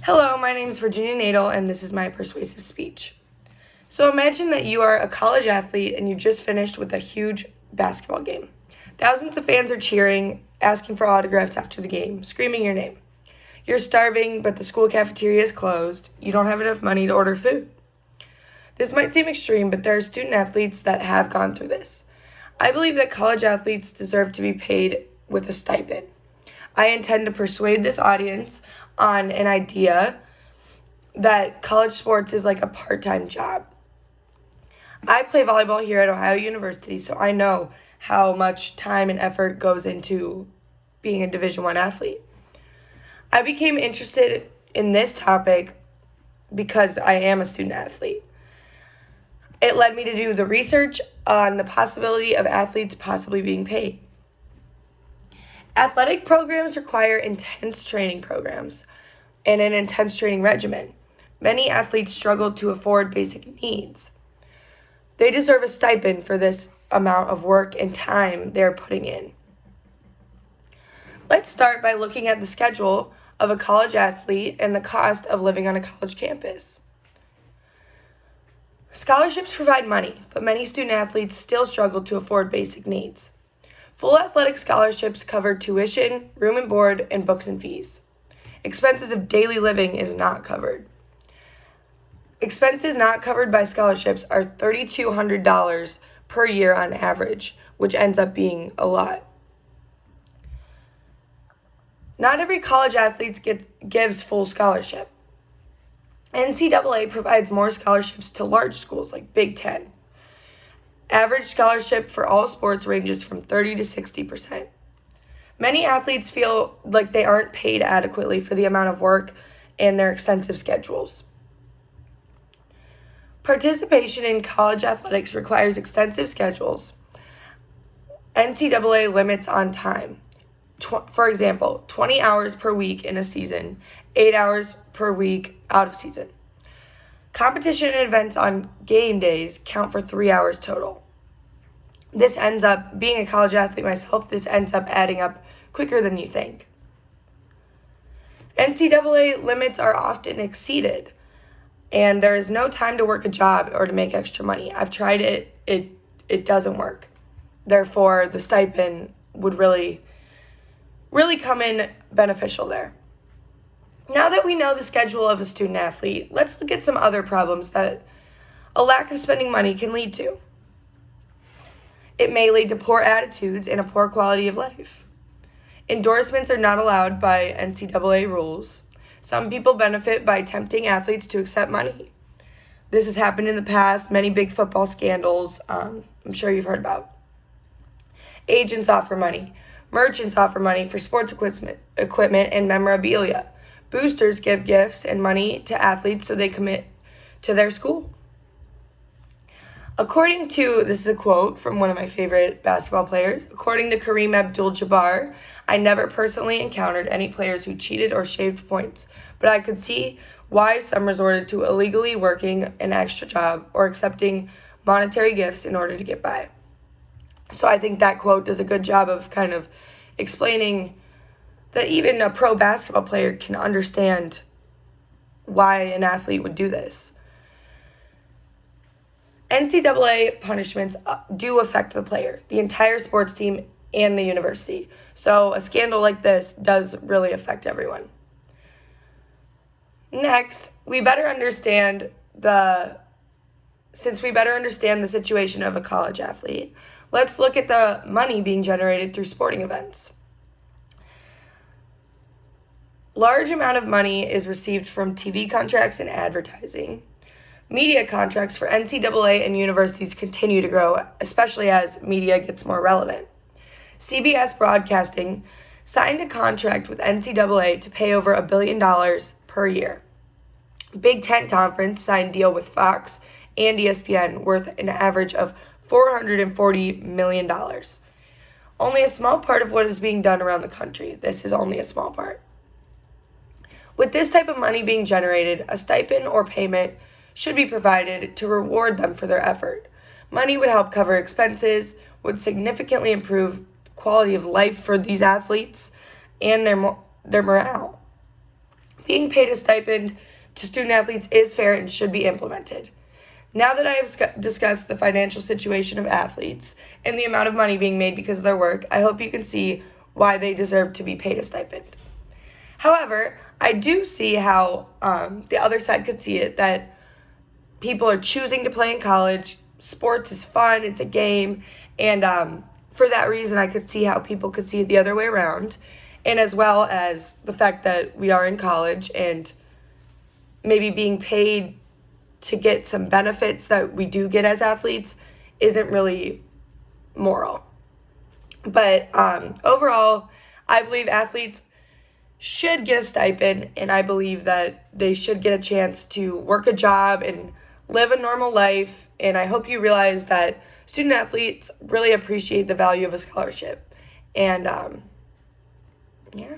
Hello, my name is Virginia Nadel, and this is my persuasive speech. So imagine that you are a college athlete and you just finished with a huge basketball game. Thousands of fans are cheering, asking for autographs after the game, screaming your name. You're starving, but the school cafeteria is closed. You don't have enough money to order food. This might seem extreme, but there are student athletes that have gone through this. I believe that college athletes deserve to be paid with a stipend. I intend to persuade this audience on an idea that college sports is like a part-time job. I play volleyball here at Ohio University, so I know how much time and effort goes into being a Division I athlete. I became interested in this topic because I am a student athlete. It led me to do the research on the possibility of athletes possibly being paid. Athletic programs require intense training programs and an intense training regimen. Many athletes struggle to afford basic needs. They deserve a stipend for this amount of work and time they're putting in. Let's start by looking at the schedule of a college athlete and the cost of living on a college campus. Scholarships provide money, but many student athletes still struggle to afford basic needs. Full athletic scholarships cover tuition, room and board, and books and fees. Expenses of daily living is not covered. Expenses not covered by scholarships are $3,200 per year on average, which ends up being a lot. Not every college athlete gives full scholarship. NCAA provides more scholarships to large schools like Big Ten. Average scholarship for all sports ranges from 30 to 60%. Many athletes feel like they aren't paid adequately for the amount of work and their extensive schedules. Participation in college athletics requires extensive schedules. NCAA limits on time. For example, 20 hours per week in a season, 8 hours per week out of season. Competition and events on game days count for 3 hours total. This ends up, being a college athlete myself, this ends up adding up quicker than you think. NCAA limits are often exceeded, and there is no time to work a job or to make extra money. I've tried it, it doesn't work. Therefore, the stipend would really come in beneficial there. Now that we know the schedule of a student athlete, let's look at some other problems that a lack of spending money can lead to. It may lead to poor attitudes and a poor quality of life. Endorsements are not allowed by NCAA rules. Some people benefit by tempting athletes to accept money. This has happened in the past, many big football scandals, I'm sure you've heard about. Agents offer money. Merchants offer money for sports equipment and memorabilia. Boosters give gifts and money to athletes so they commit to their school. This is a quote from one of my favorite basketball players. According to Kareem Abdul-Jabbar, I never personally encountered any players who cheated or shaved points, but I could see why some resorted to illegally working an extra job or accepting monetary gifts in order to get by. So I think that quote does a good job of kind of explaining that even a pro basketball player can understand why an athlete would do this. NCAA punishments do affect the player, the entire sports team, and the university. So a scandal like this does really affect everyone. Next, since we better understand the situation of a college athlete, let's look at the money being generated through sporting events. Large amount of money is received from TV contracts and advertising. Media contracts for NCAA and universities continue to grow, especially as media gets more relevant. CBS Broadcasting signed a contract with NCAA to pay over $1 billion per year. Big Ten Conference signed a deal with Fox and ESPN worth an average of $440 million. Only a small part of what is being done around the country. This is only a small part. With this type of money being generated, a stipend or payment should be provided to reward them for their effort. Money would help cover expenses, would significantly improve quality of life for these athletes, and their morale. Being paid a stipend to student athletes is fair and should be implemented. Now that I have discussed the financial situation of athletes and the amount of money being made because of their work, I hope you can see why they deserve to be paid a stipend. However, I do see how the other side could see it, that people are choosing to play in college. Sports is fun, it's a game, and for that reason, I could see how people could see it the other way around, and as well as the fact that we are in college and maybe being paid to get some benefits that we do get as athletes isn't really moral. But overall, I believe athletes should get a stipend, and I believe that they should get a chance to work a job and live a normal life. And I hope you realize that student athletes really appreciate the value of a scholarship. And yeah.